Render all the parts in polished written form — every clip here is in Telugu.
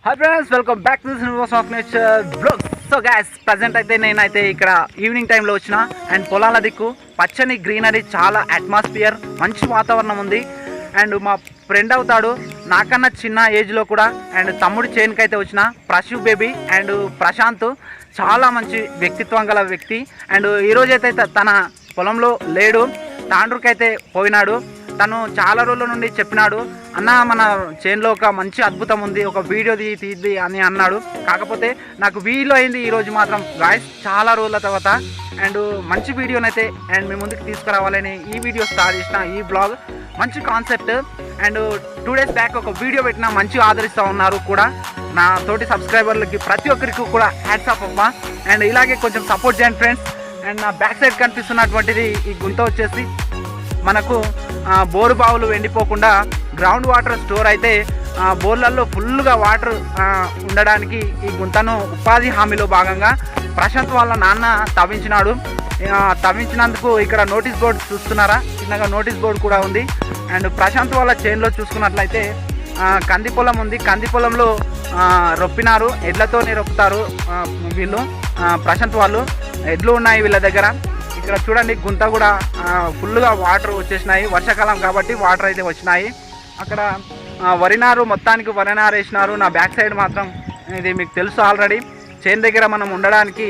Hi friends, welcome back to Srinivas of nature vlogs. So guys, present అయితే నేనైతే ఇక్కడ ఈవినింగ్ టైంలో వచ్చిన అండ్ పొలాల దిక్కు పచ్చని గ్రీనరీ, చాలా అట్మాస్ఫియర్, మంచి వాతావరణం ఉంది. అండ్ మా ఫ్రెండ్ అవుతాడు నాకన్నా చిన్న ఏజ్లో కూడా, అండ్ తమ్ముడు చేనుకి అయితే వచ్చిన ప్రశు బేబీ అండ్ ప్రశాంత్, చాలా మంచి వ్యక్తిత్వం గల వ్యక్తి. అండ్ ఈరోజైతే తన పొలంలో లేడు, తాండ్రుకైతే పోయినాడు. తను చాలా రోజుల నుండి చెప్పినాడు, అన్న మన చేనులో ఒక మంచి అద్భుతం ఉంది, ఒక వీడియో తీద్ది అని అన్నాడు. కాకపోతే నాకు వీలు అయింది ఈరోజు మాత్రం గాయ్స్, చాలా రోజుల తర్వాత. అండ్ మంచి వీడియోనైతే అండ్ మీ ముందుకు తీసుకురావాలని ఈ వీడియో స్టార్ట్ చేసిన. ఈ బ్లాగ్ మంచి కాన్సెప్ట్. అండ్ 2 days బ్యాక్ ఒక వీడియో పెట్టినా మంచిగా ఆదరిస్తూ ఉన్నారు కూడా నా తోటి సబ్స్క్రైబర్లకి, ప్రతి ఒక్కరికి కూడా హ్యాట్స్ ఆఫ్ అమ్మా. అండ్ ఇలాగే కొంచెం సపోర్ట్ చేయండి ఫ్రెండ్స్. అండ్ నా బ్యాక్ సైడ్ కనిపిస్తున్నటువంటిది ఈ గుంత వచ్చేసి మనకు బోరు బావులు ఎండిపోకుండా గ్రౌండ్ వాటర్ స్టోర్ అయితే బోర్లలో ఫుల్గా వాటర్ ఉండడానికి ఈ గుంతను ఉపాధి హామీలో భాగంగా ప్రశాంత్ వాళ్ళ నాన్న తవ్వించినాడు. తవ్వించినందుకు ఇక్కడ నోటీస్ బోర్డు చూస్తున్నారా, చిన్నగా నోటీస్ బోర్డు కూడా ఉంది. అండ్ ప్రశాంత్ వాళ్ళ చేనులో చూసుకున్నట్లయితే కంది పొలం ఉంది. కంది పొలంలో రొప్పినారు, ఎడ్లతోనే రొప్పుతారు వీళ్ళు, ప్రశాంత్ వాళ్ళు. ఎడ్లు ఉన్నాయి వీళ్ళ దగ్గర. ఇక్కడ చూడండి, గుంత కూడా ఫుల్గా వాటర్ వచ్చేసినాయి, వర్షాకాలం కాబట్టి వాటర్ అయితే వచ్చినాయి. అక్కడ వరినారు, మొత్తానికి వరినారు వేసినారు. నా బ్యాక్ సైడ్ మాత్రం ఇది మీకు తెలుసు ఆల్రెడీ, చేను దగ్గర మనం ఉండడానికి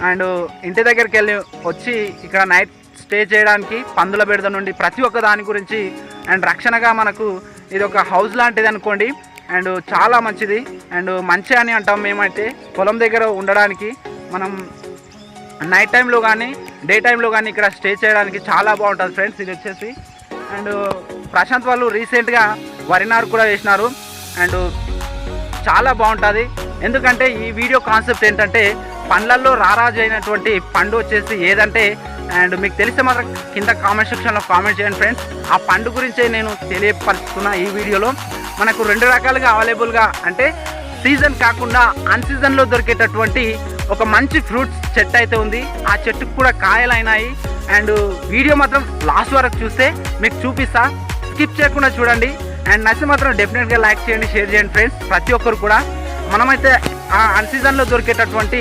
అండ్ ఇంటి దగ్గరికి వెళ్ళి వచ్చి ఇక్కడ నైట్ స్టే చేయడానికి, పందుల బెడద నుండి ప్రతి ఒక్క దాని గురించి అండ్ రక్షణగా మనకు ఇది ఒక హౌస్ లాంటిది అనుకోండి. అండ్ చాలా మంచిది అండ్ మంచి అని అంటాం మేమైతే. పొలం దగ్గర ఉండడానికి మనం నైట్ టైంలో కానీ డే టైంలో కానీ ఇక్కడ స్టే చేయడానికి చాలా బాగుంటుంది ఫ్రెండ్స్. ఇది వచ్చేసి అండ్ ప్రశాంత్ వాళ్ళు రీసెంట్గా వరినారు కూడా వేసినారు అండ్ చాలా బాగుంటుంది. ఎందుకంటే ఈ వీడియో కాన్సెప్ట్ ఏంటంటే, పండ్లల్లో రారాజు అయినటువంటి పండు వచ్చేసి ఏదంటే, అండ్ మీకు తెలిస్తే మాత్రం కింద కామెంట్ సెక్షన్లో కామెంట్ చేయండి ఫ్రెండ్స్. ఆ పండు గురించే నేను తెలియపరుస్తున్నా ఈ వీడియోలో. మనకు 2 రకాలుగా అవైలబుల్గా, అంటే సీజన్ కాకుండా అన్సీజన్లో దొరికేటటువంటి ఒక మంచి ఫ్రూట్స్ చెట్టు అయితే ఉంది. ఆ చెట్టుకు కూడా కాయలు అయినాయి. అండ్ వీడియో మాత్రం లాస్ట్ వరకు చూస్తే మీకు చూపిస్తా, స్కిప్ చేయకుండా చూడండి. అండ్ నచ్చితే మాత్రం డెఫినెట్గా లైక్ చేయండి, షేర్ చేయండి ఫ్రెండ్స్, ప్రతి ఒక్కరు కూడా. మనమైతే ఆ అన్సీజన్లో దొరికేటటువంటి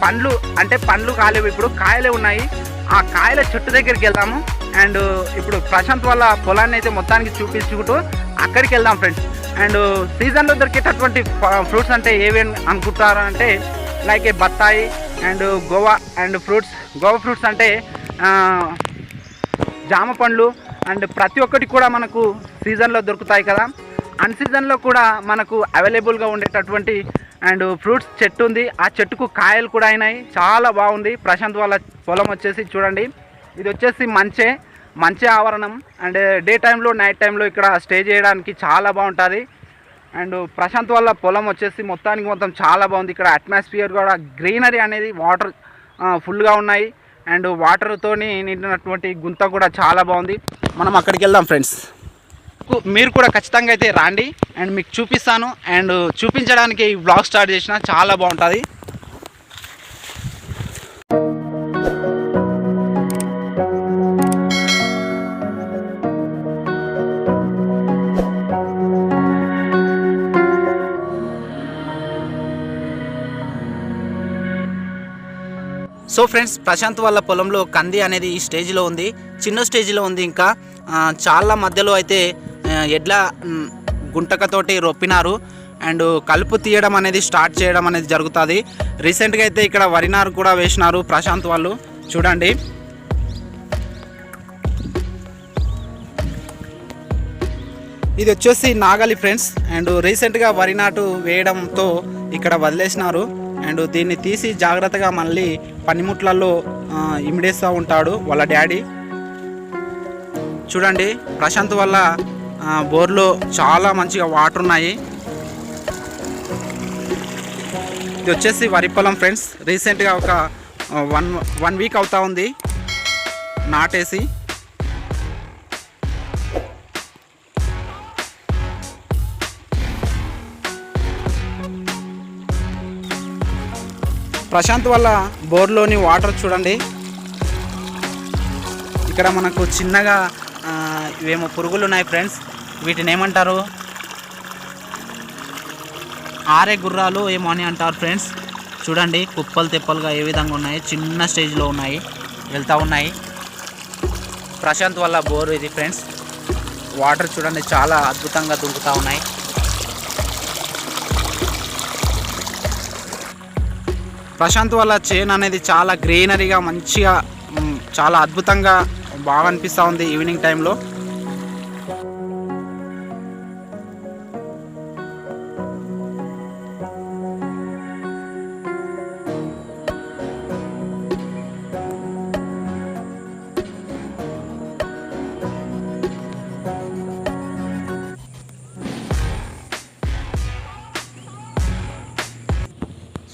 పండ్లు, అంటే పండ్లు కాలేవు, ఇప్పుడు కాయలే ఉన్నాయి. ఆ కాయల చెట్టు దగ్గరికి వెళ్దాము. అండ్ ఇప్పుడు ప్రశాంత్ వాళ్ళ పొలాన్ని అయితే మొత్తానికి చూపించుకుంటూ అక్కడికి వెళ్దాం ఫ్రెండ్స్. అండ్ సీజన్లో దొరికేటటువంటి ఫ్రూట్స్ అంటే ఏవి అనుకుంటారు అంటే, లైక్ బత్తాయి and Goa and fruits. Goa fruits అంటే జామ పండ్లు అండ్ ప్రతి ఒక్కటి కూడా మనకు సీజన్లో దొరుకుతాయి కదా. అన్సీజన్లో కూడా మనకు అవైలబుల్గా ఉండేటటువంటి అండ్ ఫ్రూట్స్ చెట్టు ఉంది. ఆ చెట్టుకు కాయలు కూడా అయినాయి, చాలా బాగుంది. ప్రశాంత్ వాళ్ళ పొలం వచ్చేసి చూడండి, ఇది వచ్చేసి మంచి ఆవరణం. అండ్ డే టైంలో నైట్ టైంలో ఇక్కడ స్టే చేయడానికి చాలా బాగుంటుంది. అండ్ ప్రశాంత్ వాళ్ళ పొలం వచ్చేసి మొత్తం చాలా బాగుంది. ఇక్కడ అట్మాస్ఫియర్ కూడా, గ్రీనరీ అనేది, వాటర్ ఫుల్గా ఉన్నాయి. అండ్ వాటర్తోని నిండినటువంటి గుంత కూడా చాలా బాగుంది. మనం అక్కడికి వెళ్దాం ఫ్రెండ్స్. మీరు కూడా ఖచ్చితంగా అయితే రాండి అండ్ మీకు చూపిస్తాను. అండ్ చూపించడానికి ఈ బ్లాగ్ స్టార్ట్ చేసిన, చాలా బాగుంటుంది. సో ఫ్రెండ్స్, ప్రశాంత్ వాళ్ళ పొలంలో కంది అనేది ఈ స్టేజ్లో ఉంది, చిన్న స్టేజ్లో ఉంది. ఇంకా చాలా మధ్యలో అయితే ఎడ్ల గుంటకతోటి రొప్పినారు అండ్ కలుపు తీయడం అనేది స్టార్ట్ చేయడం అనేది జరుగుతుంది. రీసెంట్గా అయితే ఇక్కడ వరినారు కూడా వేసినారు ప్రశాంత్ వాళ్ళు, చూడండి. ఇది వచ్చేసి నాగలి ఫ్రెండ్స్. అండ్ రీసెంట్గా వరి నాటు వేయడంతో ఇక్కడ వదిలేసినారు. అండ్ దీన్ని తీసి జాగ్రత్తగా మళ్ళీ పనిముట్లలో ఇమిడేస్తూ ఉంటాడు వాళ్ళ డాడీ. చూడండి, ప్రశాంత్ వల్ల బోర్లో చాలా మంచిగా వాటర్ ఉన్నాయి. ఇది వచ్చేసి వరి పొలం ఫ్రెండ్స్. రీసెంట్గా ఒక వన్ వీక్ అవుతా ఉంది నాటేసి. ప్రశాంత్ వల్ల బోర్లోని వాటర్ చూడండి. ఇక్కడ మనకు చిన్నగా ఇవేమో పురుగులు ఉన్నాయి ఫ్రెండ్స్. వీటిని ఏమంటారు, ఆరే గుర్రాలు ఏమో అని అంటారు ఫ్రెండ్స్. చూడండి కుప్పలు తెప్పలుగా ఏ విధంగా ఉన్నాయి, చిన్న స్టేజ్లో ఉన్నాయి, వెళ్తూ ఉన్నాయి. ప్రశాంత్ వల్ల బోర్ ఇది ఫ్రెండ్స్. వాటర్ చూడండి చాలా అద్భుతంగా దుంకుతూ ఉన్నాయి. ప్రశాంత్ వల్ల చేను అనేది చాలా గ్రీనరీగా మంచిగా చాలా అద్భుతంగా బాగా అనిపిస్తూ ఉంది ఈవినింగ్ టైంలో.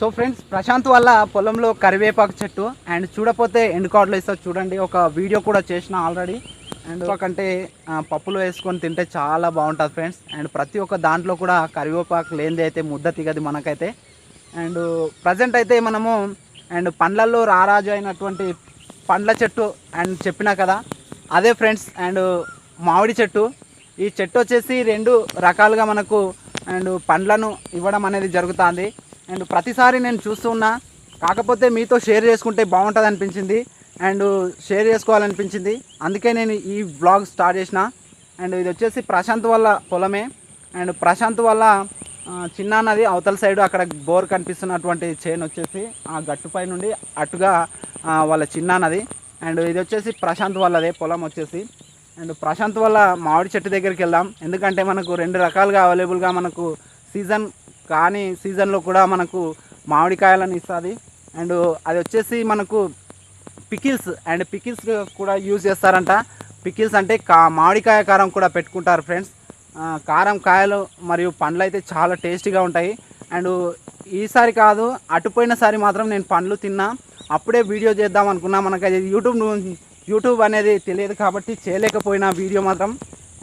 సో ఫ్రెండ్స్, ప్రశాంత్ వల్ల పొలంలో కరివేపాకు చెట్టు అండ్ చూడపోతే ఎండుకాడలు ఇస్తారు చూడండి. ఒక వీడియో కూడా చేసిన ఆల్రెడీ. అండ్ ఒకకంటే పప్పులో వేసుకొని తింటే చాలా బాగుంటుంది ఫ్రెండ్స్. అండ్ ప్రతి ఒక్క దాంట్లో కూడా కరివేపాకు లేనిది అయితే ముద్ద తిగది మనకైతే. అండ్ ప్రజెంట్ అయితే మనము అండ్ పండ్లల్లో రారాజు అయినటువంటి పండ్ల చెట్టు అండ్ చెప్పినా కదా, అదే ఫ్రెండ్స్. అండ్ మామిడి చెట్టు. ఈ చెట్టు వచ్చేసి 2 రకాలుగా మనకు అండ్ పండ్లను ఇవ్వడం అనేది జరుగుతుంది. అండ్ ప్రతిసారి నేను చూస్తూ ఉన్నా, కాకపోతే మీతో షేర్ చేసుకుంటే బాగుంటుంది అనిపించింది అండ్ షేర్ చేసుకోవాలనిపించింది. అందుకే నేను ఈ వ్లాగ్ స్టార్ట్ చేసిన. అండ్ ఇది వచ్చేసి ప్రశాంత్ వల్ల పొలమే. అండ్ ప్రశాంత్ వల్ల చిన్న నది అవతల సైడు అక్కడ బోర్ కనిపిస్తున్నటువంటి చేను వచ్చేసి ఆ గట్టుపై నుండి అటుగా వాళ్ళ చిన్న నది. అండ్ ఇది వచ్చేసి ప్రశాంత్ వాళ్ళదే పొలం వచ్చేసి. అండ్ ప్రశాంత్ వల్ల మామిడి చెట్టు దగ్గరికి వెళ్దాం. ఎందుకంటే మనకు 2 రకాలుగా అవైలబుల్గా మనకు సీజన్ కానీ సీజన్లో కూడా మనకు మామిడికాయలను ఇస్తుంది. అండ్ అది వచ్చేసి మనకు పికిల్స్ అండ్ పికిల్స్ కూడా యూజ్ చేస్తారంట. పికిల్స్ అంటే మామిడికాయ కారం కూడా పెట్టుకుంటారు ఫ్రెండ్స్. కారం కాయలు మరియు పండ్లు అయితే చాలా టేస్టీగా ఉంటాయి. అండ్ ఈసారి కాదు, అటుపోయినసారి మాత్రం నేను పండ్లు తిన్నా. అప్పుడే వీడియో చేద్దాం అనుకున్నా. మనకు అది యూట్యూబ్ అనేది తెలియదు కాబట్టి చేయలేకపోయినా వీడియో మాత్రం.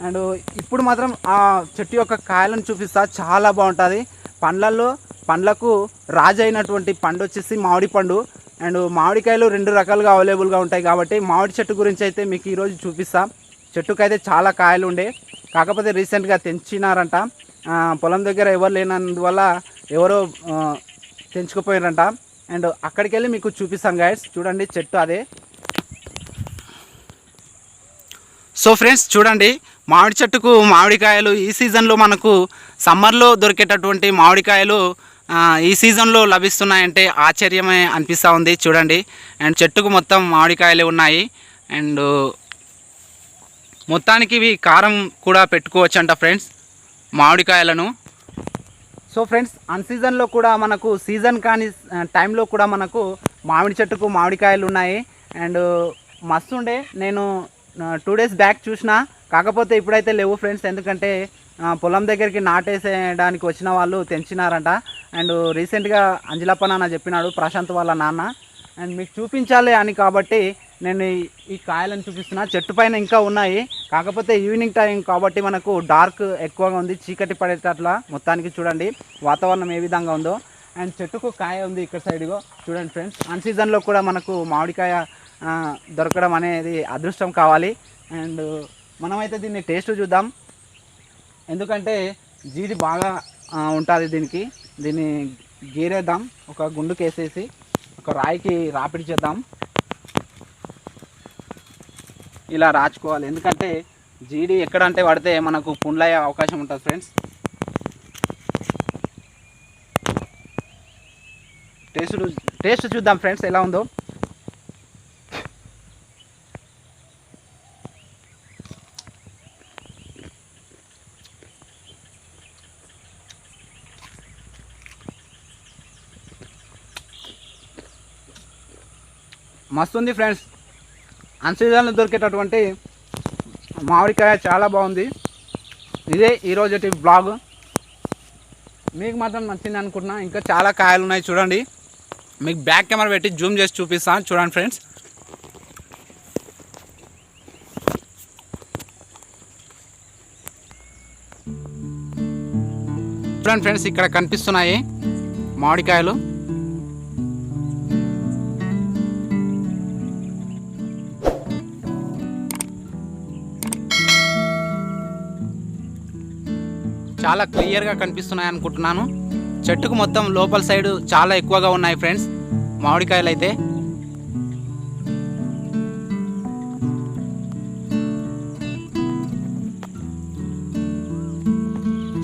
అండ్ ఇప్పుడు మాత్రం ఆ చెట్టు యొక్క కాయలను చూపిస్తా, చాలా బాగుంటుంది. పండ్లకు రాజు అయినటువంటి పండు వచ్చేసి మామిడి పండు. అండ్ మామిడికాయలు 2 రకాలుగా అవైలబుల్గా ఉంటాయి కాబట్టి మామిడి చెట్టు గురించి అయితే మీకు ఈరోజు చూపిస్తా. చెట్టుకైతే చాలా కాయలు ఉండే, కాకపోతే రీసెంట్గా తెంచినారంట. పొలం దగ్గర ఎవరు లేనందువల్ల ఎవరో తెంచుకుపోయారంట. అండ్ అక్కడికి వెళ్ళి మీకు చూపిస్తాను గైడ్స్. చూడండి చెట్టు అదే. సో ఫ్రెండ్స్ చూడండి, మామిడి చెట్టుకు మామిడికాయలు ఈ సీజన్లో మనకు సమ్మర్లో దొరికేటటువంటి మామిడికాయలు ఈ సీజన్లో లభిస్తున్నాయంటే ఆశ్చర్యమే అనిపిస్తూ ఉంది. చూడండి, అండ్ చెట్టుకు మొత్తం మామిడికాయలే ఉన్నాయి. అండ్ మొత్తానికి ఇవి కారం కూడా పెట్టుకోవచ్చంట ఫ్రెండ్స్ మామిడికాయలను. సో ఫ్రెండ్స్, అన్ సీజన్లో కూడా మనకు సీజన్ కాని టైంలో కూడా మనకు మామిడి చెట్టుకు మామిడికాయలు ఉన్నాయి. అండ్ మస్తు ఉండే. నేను 2 days బ్యాక్ చూసిన, కాకపోతే ఇప్పుడైతే లేవు ఫ్రెండ్స్. ఎందుకంటే పొలం దగ్గరికి నాటేసేయడానికి వచ్చిన వాళ్ళు తెంచినారంట. అండ్ రీసెంట్గా అంజలప్ప నాన్న చెప్పినాడు, ప్రశాంత్ వాళ్ళ నాన్న. అండ్ మీకు చూపించాలి అని కాబట్టి నేను ఈ కాయలను చూపిస్తున్నా. చెట్టు పైన ఇంకా ఉన్నాయి, కాకపోతే ఈవినింగ్ టైం కాబట్టి మనకు డార్క్ ఎక్కువగా ఉంది, చీకటి పడేటట్లా. మొత్తానికి చూడండి వాతావరణం ఏ విధంగా ఉందో. అండ్ చెట్టుకు కాయ ఉంది ఇక్కడ సైడ్గా చూడండి ఫ్రెండ్స్. అన్ సీజన్లో కూడా మనకు మామిడికాయ దొరకడం అనేది అదృష్టం కావాలి. అండ్ మనమైతే దీన్ని టేస్ట్ చూద్దాం, ఎందుకంటే జీడి బాగా ఉంటుంది దీనికి. దీన్ని గీరేద్దాం, ఒక గుండుకు వేసేసి ఒక రాయికి రాపిడి చేద్దాం. ఇలా రాచుకోవాలి, ఎందుకంటే జీడి ఎక్కడంటే పడితే మనకు పుండ్లయ్యే అవకాశం ఉంటుంది ఫ్రెండ్స్. టేస్ట్ చూద్దాం ఫ్రెండ్స్ ఎలా ఉందో. మస్తు ఉంది ఫ్రెండ్స్. అన్ సీజన్లో దొరికేటటువంటి మామిడికాయ చాలా బాగుంది. ఇదే ఈరోజు బ్లాగ్. మీకు మాత్రం నచ్చింది అనుకుంటున్నా. ఇంకా చాలా కాయలు ఉన్నాయి చూడండి. మీకు బ్యాక్ కెమెరా పెట్టి జూమ్ చేసి చూపిస్తాను చూడండి ఫ్రెండ్స్. చూడండి ఫ్రెండ్స్, ఇక్కడ కనిపిస్తున్నాయి మామిడికాయలు. చాలా క్లియర్గా కనిపిస్తున్నాయి అనుకుంటున్నాను. చెట్టుకు మొత్తం లోపల సైడ్ చాలా ఎక్కువగా ఉన్నాయి ఫ్రెండ్స్ మామిడికాయలు అయితే.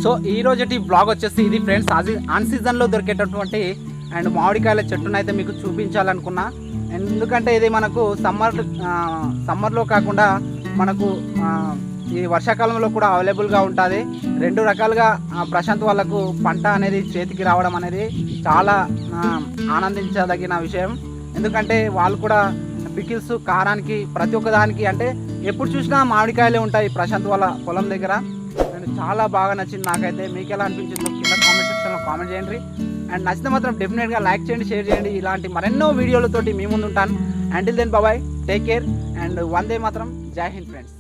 సో ఈ రోజుటి బ్లాగ్ వచ్చేసి ఇది ఫ్రెండ్స్. అన్ సీజన్లో దొరికేటటువంటి అండ్ మామిడికాయల చెట్టును అయితే మీకు చూపించాలనుకున్నా. ఎందుకంటే ఇది మనకు సమ్మర్లో కాకుండా మనకు ఈ వర్షాకాలంలో కూడా అవైలబుల్గా ఉంటుంది. 2 రకాలుగా ప్రశాంత్ వాళ్ళకు పంట అనేది చేతికి రావడం అనేది చాలా ఆనందించదగిన విషయం. ఎందుకంటే వాళ్ళు కూడా పికిల్స్ కారానికి ప్రతి ఒక్క దానికి అంటే ఎప్పుడు చూసినా మామిడికాయలే ఉంటాయి ప్రశాంత్ వాళ్ళ పొలం దగ్గర. చాలా బాగా నచ్చింది నాకైతే. మీకు ఎలా అనిపించిందో కింద కామెంట్ సెక్షన్లో కామెంట్ చేయండి. అండ్ నచ్చితే మాత్రం డెఫినెట్గా లైక్ చేయండి, షేర్ చేయండి. ఇలాంటి మరెన్నో వీడియోలతోటి మీ ముందు ఉంటాను. Until then bye, take care and Vande Mataram. జై హింద్ ఫ్రెండ్స్.